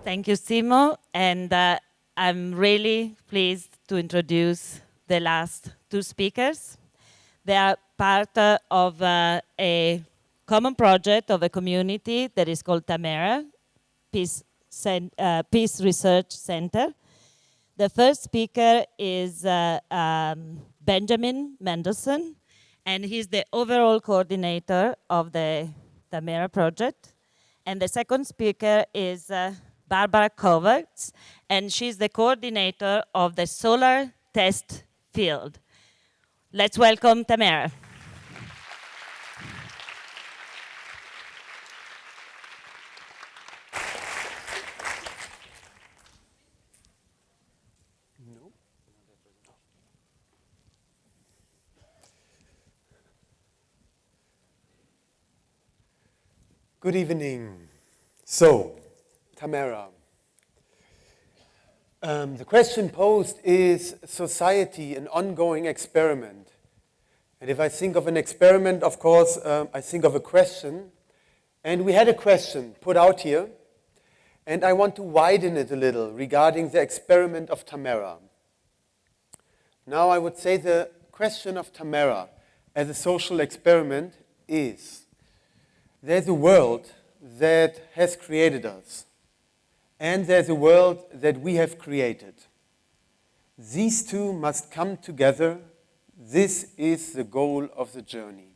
Thank you, Simo. And I'm really pleased to introduce the last two speakers. They are part of a common project of a community that is called Tamera, Peace Research Center. The first speaker is Benjamin Mendelsohn, and he's the overall coordinator of the Tamera project. And the second speaker is Barbara Kovacs, and she's the coordinator of the solar test field. Let's welcome Tamera. Good evening. So, Tamera. The question posed is society an ongoing experiment? And if I think of an experiment, of course, I think of a question. And we had a question put out here. And I want to widen it a little regarding the experiment of Tamera. Now, I would say the question of Tamera as a social experiment is, there's a world that has created us, and there's a world that we have created. These two must come together. This is the goal of the journey.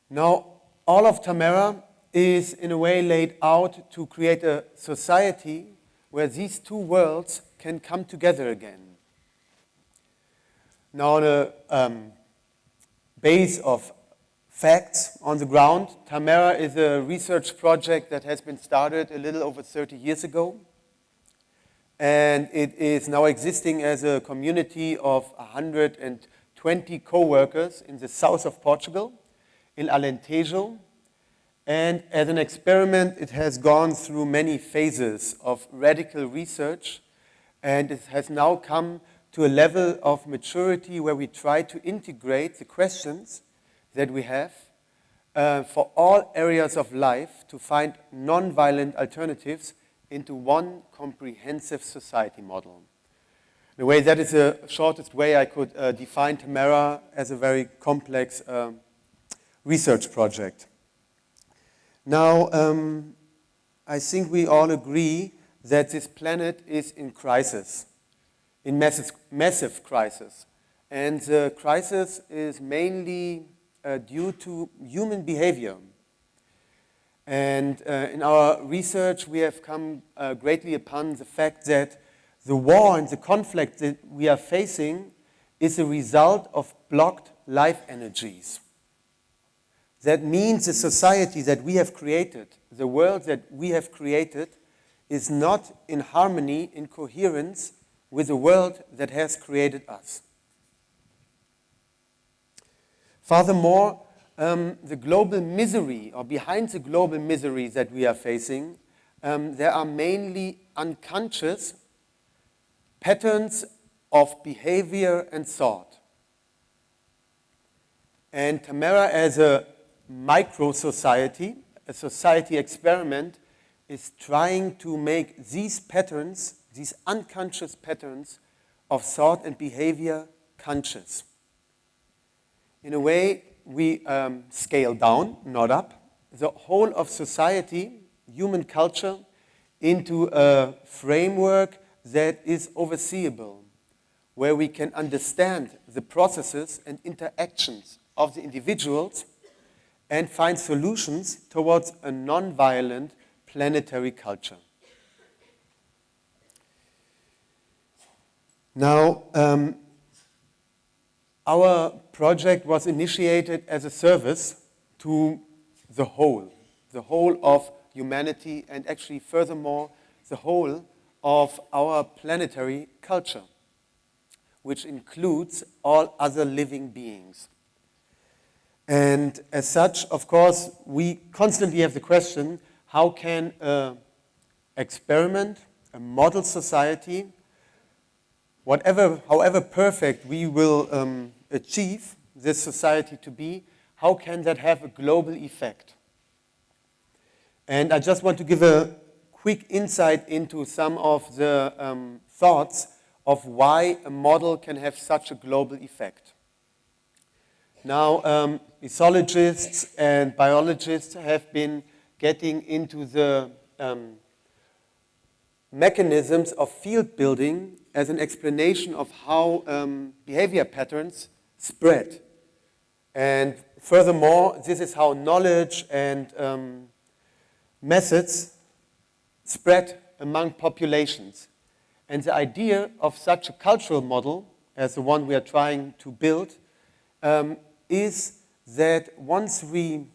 Now, all of Tamera is in a way laid out to create a society where these two worlds can come together again. Now, on a base of facts on the ground, Tamera is a research project that has been started a little over 30 years ago. And it is now existing as a community of 120 co-workers in the south of Portugal, in Alentejo. And as an experiment, it has gone through many phases of radical research. And it has now come to a level of maturity where we try to integrate the questions that we have for all areas of life to find non-violent alternatives into one comprehensive society model. In a way, that is the shortest way I could define Tamera as a very complex research project. Now, I think we all agree that this planet is in crisis, in massive crisis. And the crisis is mainly due to human behavior. And in our research, we have come greatly upon the fact that the war and the conflict that we are facing is a result of blocked life energies. That means the society that we have created, the world that we have created, is not in harmony, in coherence with the world that has created us. Furthermore, the global misery, or behind the global misery that we are facing, there are mainly unconscious patterns of behavior and thought. And Tamera, as a micro-society, a society experiment, is trying to make these patterns, these unconscious patterns of thought and behavior conscious. In a way, we scale down, not up, the whole of society, human culture, into a framework that is overseeable, where we can understand the processes and interactions of the individuals and find solutions towards a non-violent planetary culture. Now, our project was initiated as a service to the whole of humanity, and actually furthermore, the whole of our planetary culture, which includes all other living beings. And as such, of course, we constantly have the question, how can an experiment, a model society, however perfect we will achieve this society to be, how can that have a global effect? And I just want to give a quick insight into some of the thoughts of why a model can have such a global effect. Now, ethologists and biologists have been getting into the mechanisms of field building as an explanation of how behavior patterns spread. And furthermore, this is how knowledge and methods spread among populations. And the idea of such a cultural model, as the one we are trying to build, is that once we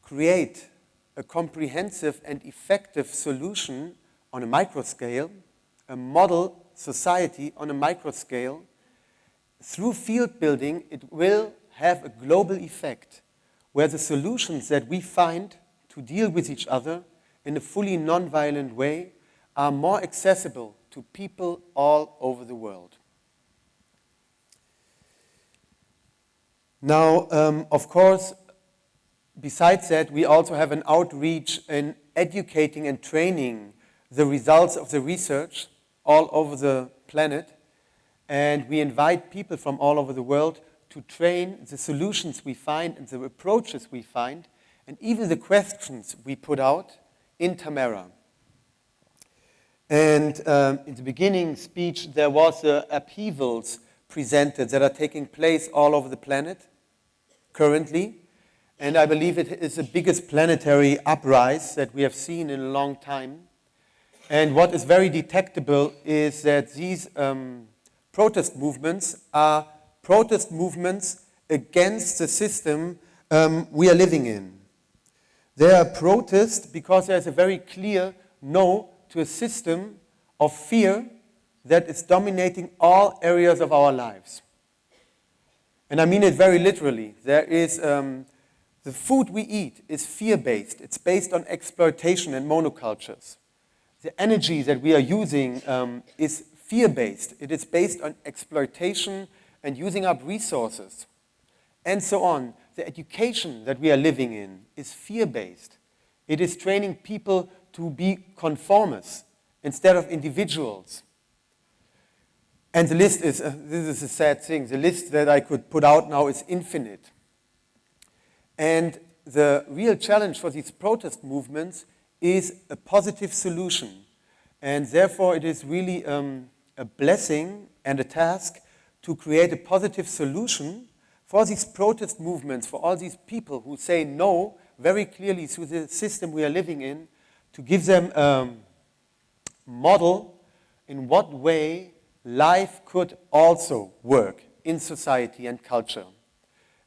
create a comprehensive and effective solution on a micro scale, a model society on a micro scale, through field building, it will have a global effect where the solutions that we find to deal with each other in a fully non-violent way are more accessible to people all over the world. Now, of course, besides that, we also have an outreach in educating and training the results of the research all over the planet. And we invite people from all over the world to train the solutions we find and the approaches we find, and even the questions we put out in Tamera. And in the beginning speech, there was upheavals presented that are taking place all over the planet currently. And I believe it is the biggest planetary uprise that we have seen in a long time. And what is very detectable is that these protest movements are protest movements against the system we are living in. They are protests because there's a very clear no to a system of fear that is dominating all areas of our lives. And I mean it very literally. There is the food we eat is fear-based. It's based on exploitation and monocultures. The energy that we are using is fear-based. It is based on exploitation and using up resources, and so on. The education that we are living in is fear-based. It is training people to be conformists instead of individuals. And the list is, this is a sad thing, the list that I could put out now is infinite. And the real challenge for these protest movements is a positive solution. And therefore it is really a blessing and a task to create a positive solution for these protest movements, for all these people who say no very clearly to the system we are living in, to give them a model in what way life could also work in society and culture.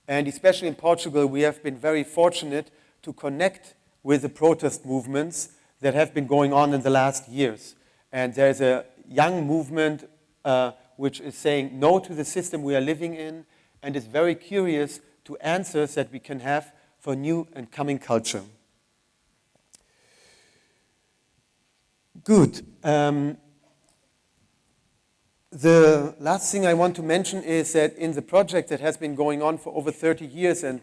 And especially in Portugal, we have been very fortunate to connect with the protest movements that have been going on in the last years. And there's a young movement which is saying no to the system we are living in and is very curious to answers that we can have for new and coming culture. Good. The last thing I want to mention is that in the project that has been going on for over 30 years and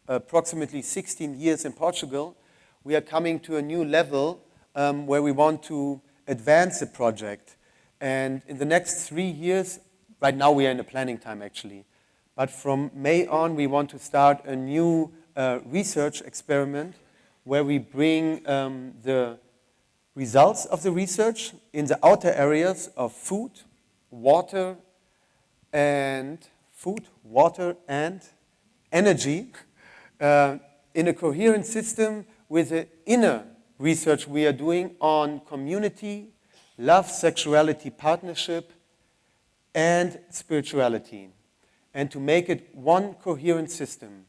approximately 16 years in Portugal, we are coming to a new level where we want to advance the project. And in the next 3 years, right now we are in the planning time actually, but from May on we want to start a new research experiment where we bring the results of the research in the outer areas of food, water, and energy in a coherent system with the inner research we are doing on community, love, sexuality, partnership, and spirituality, and to make it one coherent system.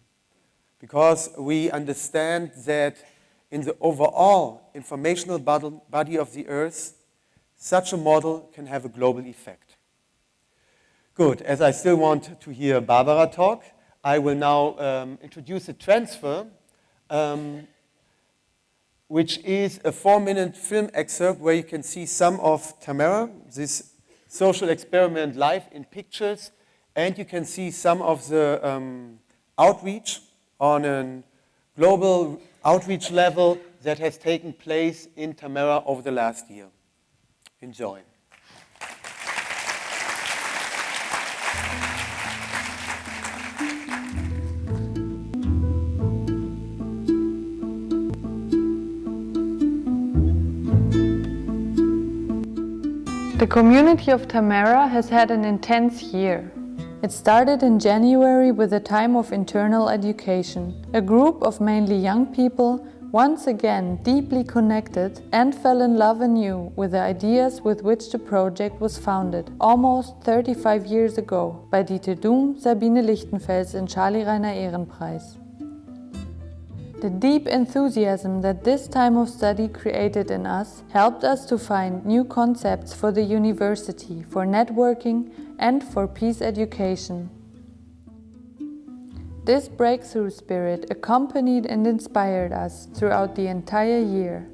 Because we understand that in the overall informational body of the Earth, such a model can have a global effect. Good. As I still want to hear Barbara talk, I will now introduce a transfer, which is a 4-minute film excerpt where you can see some of Tamera, this social experiment live in pictures, and you can see some of the outreach on a global outreach level that has taken place in Tamera over the last year. Enjoy. The community of Tamera has had an intense year. It started in January with a time of internal education. A group of mainly young people, once again deeply connected and fell in love anew with the ideas with which the project was founded, almost 35 years ago, by Dieter Doom, Sabine Lichtenfels and Charlie Reiner Ehrenpreis. The deep enthusiasm that this time of study created in us helped us to find new concepts for the university, for networking and for peace education. This breakthrough spirit accompanied and inspired us throughout the entire year.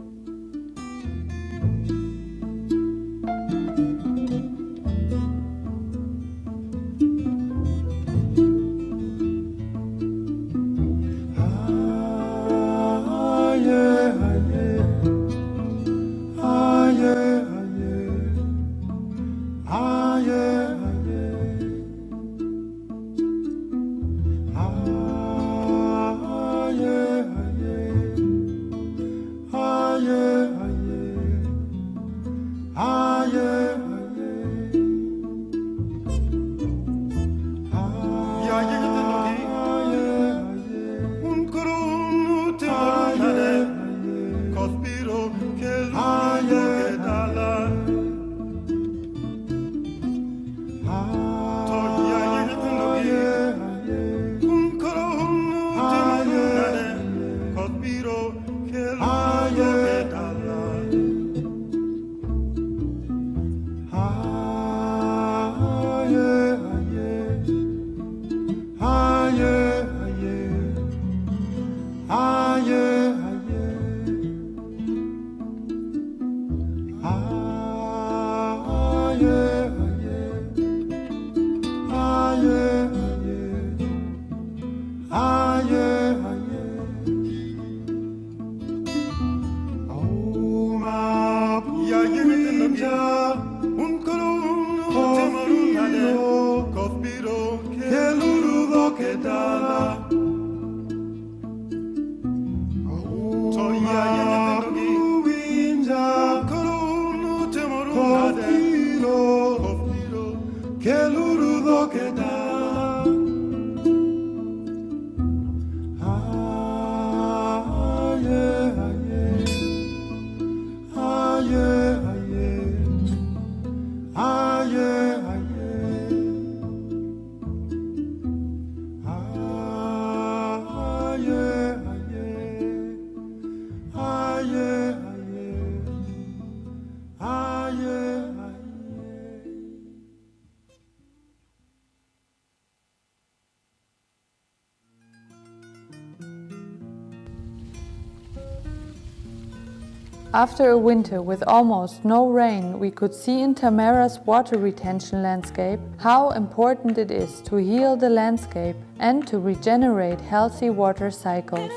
After a winter with almost no rain, we could see in Tamera's water retention landscape how important it is to heal the landscape and to regenerate healthy water cycles.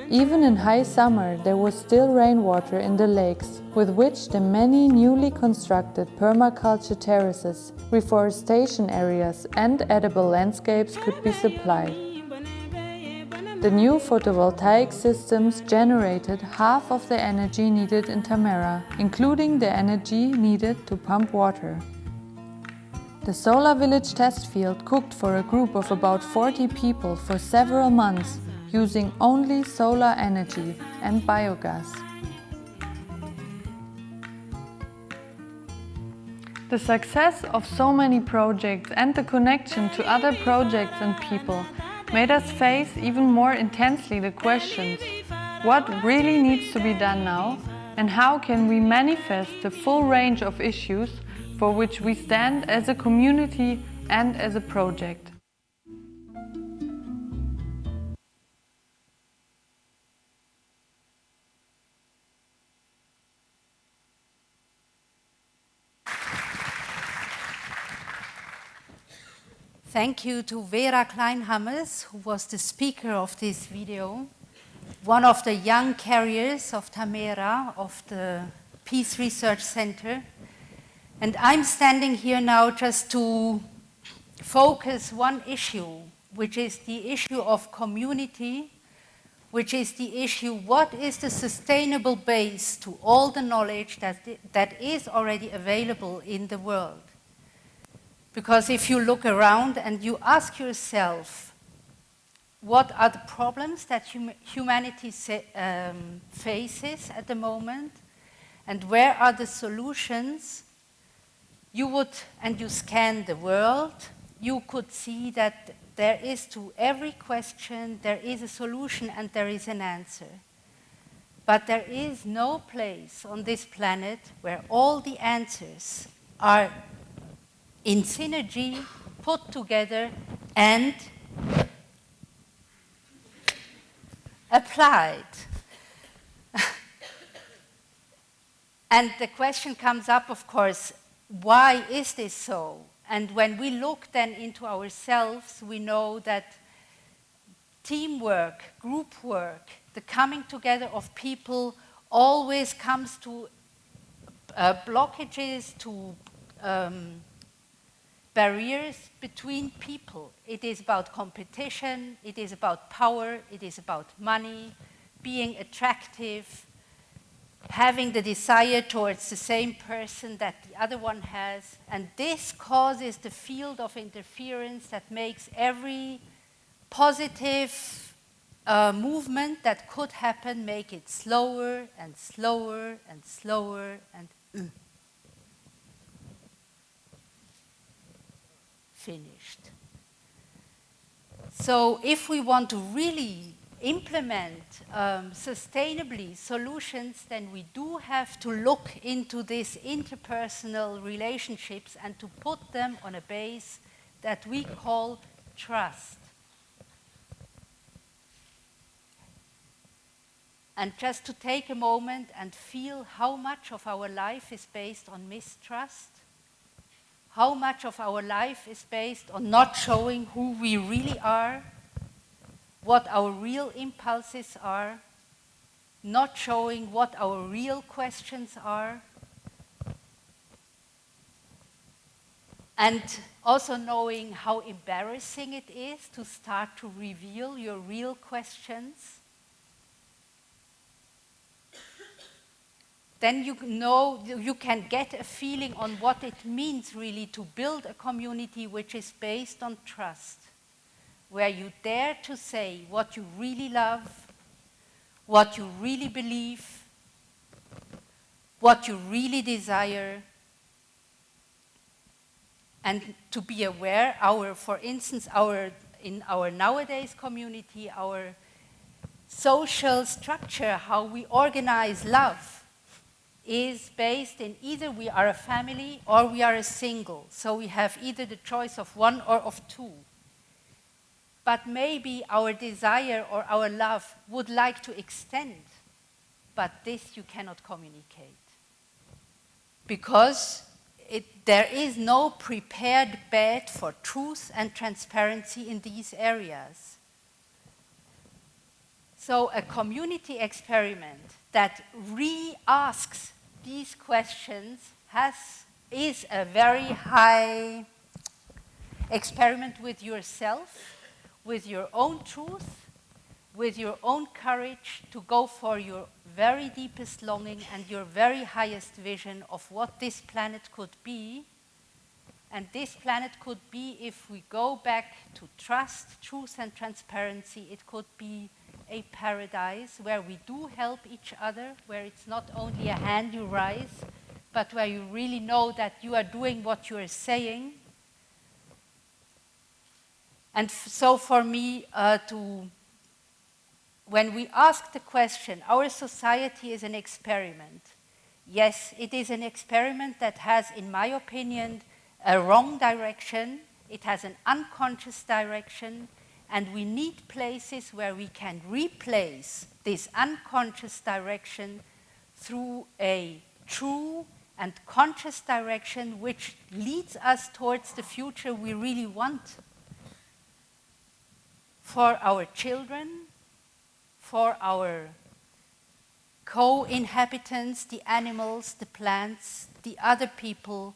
Even in high summer, there was still rainwater in the lakes, with which the many newly constructed permaculture terraces, reforestation areas and edible landscapes could be supplied. The new photovoltaic systems generated half of the energy needed in Tamera, including the energy needed to pump water. The Solar Village test field cooked for a group of about 40 people for several months, using only solar energy and biogas. The success of so many projects and the connection to other projects and people made us face even more intensely the questions: what really needs to be done now, and how can we manifest the full range of issues for which we stand as a community and as a project. Thank you to Vera Kleinhammers, who was the speaker of this video. one of the young carriers of Tamera, of the Peace Research Center. And I'm standing here now just to focus one issue, which is the issue of community, which is the issue, what is the sustainable base to all the knowledge that is already available in the world? Because if you look around and you ask yourself, what are the problems that humanity faces at the moment, and where are the solutions, and you scan the world, you could see that there is, to every question, there is a solution and there is an answer. But there is no place on this planet where all the answers are in synergy, put together, and applied. And the question comes up, of course, why is this so? And when we look then into ourselves, we know that teamwork, group work, the coming together of people always comes to blockages, to barriers between people. It is about competition, it is about power, it is about money, being attractive, having the desire towards the same person that the other one has. And this causes the field of interference that makes every positive movement that could happen, make it slower and slower and slower and finished. So if we want to really implement sustainably solutions, then we do have to look into these interpersonal relationships and to put them on a base that we call trust. And just to take a moment and feel how much of our life is based on mistrust, how much of our life is based on not showing who we really are, what our real impulses are, not showing what our real questions are, and also knowing how embarrassing it is to start to reveal your real questions. Then you know, you can get a feeling on what it means really to build a community which is based on trust, where you dare to say what you really love, what you really believe, what you really desire, and to be aware, for instance, in our nowadays community, our social structure, how we organize love, is based in either we are a family or we are a single. So we have either the choice of one or of two. But maybe our desire or our love would like to extend, but this you cannot communicate. Because there is no prepared bed for truth and transparency in these areas. So a community experiment that re-asks these questions is a very high experiment with yourself, with your own truth, with your own courage to go for your very deepest longing and your very highest vision of what this planet could be. And this planet could be, if we go back to trust, truth, and transparency, it could be a paradise where we do help each other, where it's not only a hand you raise, but where you really know that you are doing what you are saying. And so for me, when we ask the question, our society is an experiment. Yes, it is an experiment that has, in my opinion, a wrong direction. It has an unconscious direction. And we need places where we can replace this unconscious direction through a true and conscious direction which leads us towards the future we really want for our children, for our co-inhabitants, the animals, the plants, the other people,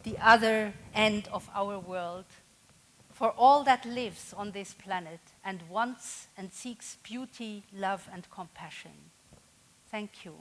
the other end of our world, for all that lives on this planet and wants and seeks beauty, love, and compassion. Thank you.